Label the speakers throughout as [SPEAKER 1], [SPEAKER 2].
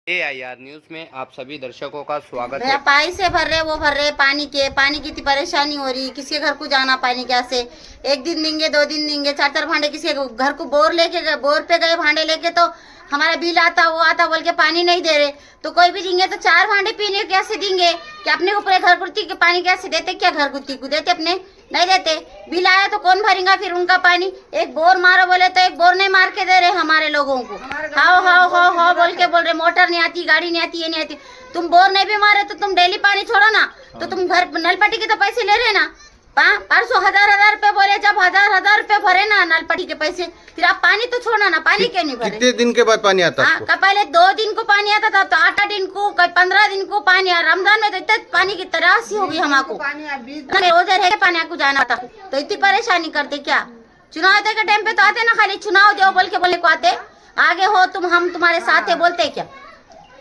[SPEAKER 1] AIR news में आप सभी दर्शकों का स्वागत है।
[SPEAKER 2] भैया पैसे भर रहे वो भर रहे पानी की इतनी परेशानी हो रही, किसी के घर को जाना पानी कैसे, एक दिन देंगे 2 दिन देंगे, 4 भांडे किसी के घर को बोर पे गए भांडे लेके तो हमारा बिल आता वो आता बोल के पानी नहीं दे रहे, तो कोई भी देंगे तो 4 भांडे पीने कैसे देंगे, कि अपने को पूरे घर गुत्ती के पानी कैसे देते, क्या घर गुत्ती को देते, अपने नहीं देते, बिल आया तो कौन भरेगा फिर उनका पानी। एक बोर मारो बोले तो एक बोर नहीं मार के दे रहे हमारे लोगों को, हाओ हाओ हाओ हाओ बोल के बोल रहे मोटर नहीं आती, गाड़ी नहीं आती, ये नहीं आती। तुम बोर नहीं भी मारे तो तुम डेली पानी छोड़ो ना, तो तुम घर नल पट्टी के तो पैसे ले रहे ना। परसों हजार रुपए बोले, जब हजार रुपए भरे ना नल पट्टी के पैसे, फिर आप पानी तो छोड़ना ना, पानी क्यों नहीं भरे।
[SPEAKER 3] कितने दिन के बाद पानी आता है?
[SPEAKER 2] पहले 2 दिन को पानी आता था, तो 8 दिन को 15 दिन को पानी आ। रमजान में तो इतने पानी की तरासी होगी हमको, रोजे रह के पानी को जाना था, तो इतनी परेशानी करते क्या। चुनाव के टाइम पे तो आते ना, खाली चुनाव दो बोल के बोले को आते, आगे हो तुम हम तुम्हारे साथ है बोलते क्या।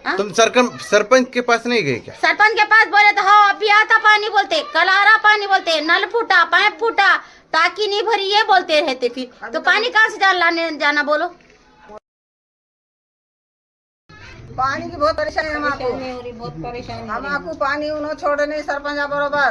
[SPEAKER 3] तुम सरपंच के पास नहीं गए क्या?
[SPEAKER 2] सरपंच के पास बोले तो हाँ अभी आता पानी बोलते, कल आ रहा पानी बोलते, नल फूटा पाइप फूटा, टाकी नहीं भरी ये बोलते रहते, फिर तो पानी कहाँ से लाने जाना बोलो।
[SPEAKER 4] पानी की बहुत परेशानी हमको पानी उन्होंने छोड़े नहीं सरपंच बरोबर।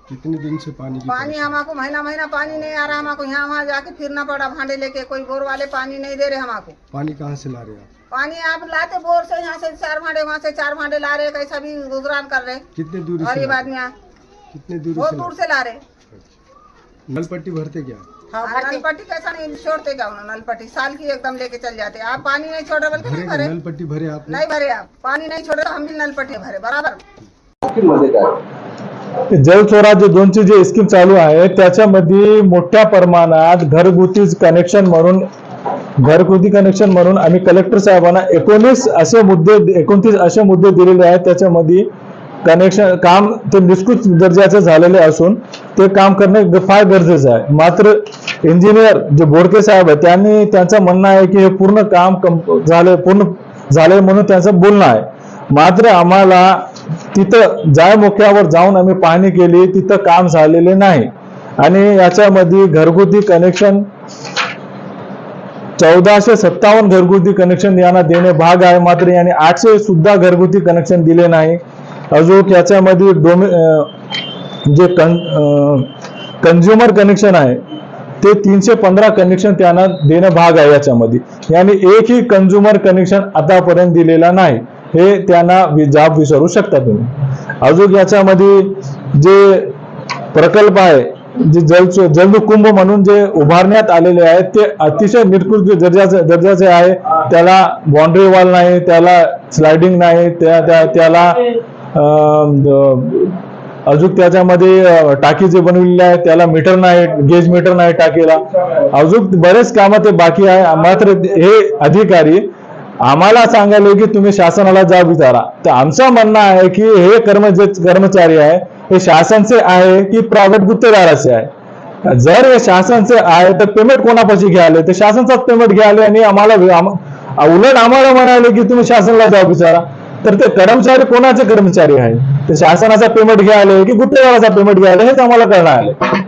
[SPEAKER 5] कितने दिन से
[SPEAKER 4] पानी हमको महीना पानी नहीं आ रहा, हमको यहाँ वहाँ जाके फिरना पड़ा भांडे लेके, कोई बोर वाले पानी नहीं दे रहे हमको।
[SPEAKER 5] पानी कहाँ से ला रहे हैं आप?
[SPEAKER 4] पानी आप लाते बोर से, यहाँ से 4 भांडे वहाँ से 4 भांडे ला रहे, कैसा भी गुजरान कर रहे।
[SPEAKER 5] कितने दूरी
[SPEAKER 4] और
[SPEAKER 5] से
[SPEAKER 4] ये
[SPEAKER 5] ला
[SPEAKER 4] बाद में
[SPEAKER 5] कितने दूरी
[SPEAKER 4] बहुत
[SPEAKER 5] से
[SPEAKER 4] दूर से ला रहे।
[SPEAKER 5] नल पट्टी भरते क्या?
[SPEAKER 4] हाँ नल पट्टी कैसा नहीं छोड़ते क्या, नल पट्टी साल की एकदम लेके चल जाते। आप पानी नहीं छोड़ रहे बोल के नहीं भरे,
[SPEAKER 5] नल पट्टी भरे आप?
[SPEAKER 4] नहीं भरे, आप पानी नहीं छोड़े तो हम भी नल पट्टी भरे बराबर।
[SPEAKER 6] जल स्वराज्य 2ची जी स्कीम चालू आहे त्याच्यामध्ये मोठ्या प्रमाणात घरगुती कनेक्शन म्हणून आम्ही कलेक्टर साहेबांना 29 असे मुद्दे दिलेले आहेत। त्याच्यामध्ये कनेक्शन काम ते निष्कृत दर्जाचे झालेले असून ते काम करणे फार गरजेचं आहे। मात्र इंजिनियर जे बोडके साहेब आहेत त्यांनी त्यांचं म्हणणं आहे की हे पूर्ण काम झाले म्हणून त्यांचं बोलणं आहे। मात्र आम्हाला तिथं जायमुख्यावर जाऊन आम्ही पाहणी केली, तिथं काम झालेले नाही आणि याच्यामध्ये घरगुती कनेक्शन 1457 घरगुती कनेक्शन यांना देणे भाग आहे, मात्र यांनी 800 सुद्धा घरगुती कनेक्शन दिले नाही। अजून याच्यामध्ये जे कंझ्युमर कनेक्शन आहे ते 315 कनेक्शन त्यांना देणं भाग आहे। याच्यामध्ये यांनी एकही कंझ्युमर कनेक्शन आतापर्यंत दिलेला नाही, हे त्यांना जाब विचारू शकता तुम्ही। अजून याच्यामध्ये जे प्रकल्प आहे, जे जलकुंभ म्हणून जे उभारण्यात आलेले आहेत ते अतिशय निकृष्ट दर्जाचे आहे। त्याला बाउंड्री वॉल नाही, त्याला स्लायडिंग नाही, त्याला अजून त्याच्यामध्ये टाकी जे बनवलेली आहे त्याला मीटर नाही, गेज मीटर नाही टाकीला, अजून बरेच कामं ते बाकी आहे। मात्र हे अधिकारी आम्हाला सांगायला की तुम्ही शासनाला जाब विचारा, तर आमचं म्हणणं आहे की हे कर्मचारी आहे हे शासनचे आहे की प्रायव्हेट गुत्तेदाराचे आहे। जर हे शासनचे आहे तर पेमेंट कोणापाशी घ्यायला, तर शासनचाच पेमेंट घ्यायला आणि उलट आम्हाला म्हणाले की तुम्ही शासनाला जाब विचारा, तर ते कर्मचारी कोणाचे कर्मचारी आहे, ते शासनाचा पेमेंट घ्यायला की गुत्तेदाराचा पेमेंट घ्यायला हेच आम्हाला कळणार आले।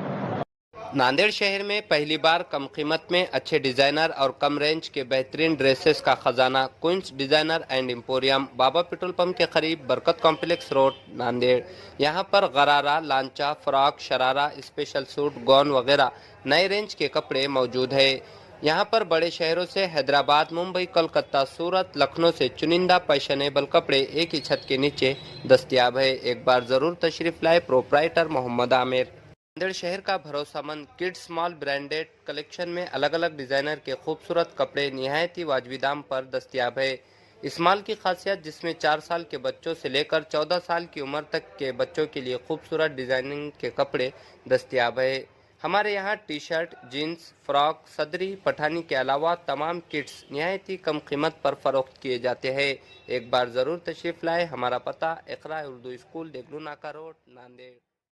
[SPEAKER 1] नांदेड़ शहर में पहली बार कम कीमत में अच्छे डिजाइनर और कम रेंज के बेहतरीन ड्रेसेस का खजाना क्वींस डिजाइनर एंड एम्पोरियम, बाबा पेट्रोल पंप के करीब, बरकत कॉम्प्लेक्स रोड, नांदेड़। यहाँ पर गरारा, लांचा, फ्रॉक, शरारा, स्पेशल सूट, गौन वगैरह नए रेंज के कपड़े मौजूद है। यहाँ पर बड़े शहरों से हैदराबाद, मुंबई, कोलकाता, सूरत, लखनऊ से चुनिंदा फैशनेबल कपड़े एक ही छत के नीचे दस्तयाब है। एक बार जरूर तशरीफ लाए। प्रोप्राइटर मोहम्मद आमिर। नांदेड़ शहर का भरोसामंद किड्स मॉल ब्रांडेड कलेक्शन में अलग अलग डिजाइनर के खूबसूरत कपड़े निहायती वाजबी दाम पर दस्तयाब है। इस मॉल की खासियत जिसमें 4 साल के बच्चों से लेकर 14 साल की उम्र तक के बच्चों के लिए खूबसूरत डिजाइनिंग के कपड़े दस्तयाब है। हमारे यहाँ टी शर्ट, जीन्स, फ्रॉक, सदरी, पठानी के अलावा तमाम किट्स निहायती कम कीमत पर फरोख्त किए जाते हैं। एक बार ज़रूर तशरीफ़ लाए। हमारा पता इक़रा उर्दू स्कूल, देगलू नाका रोड, नांदेड़।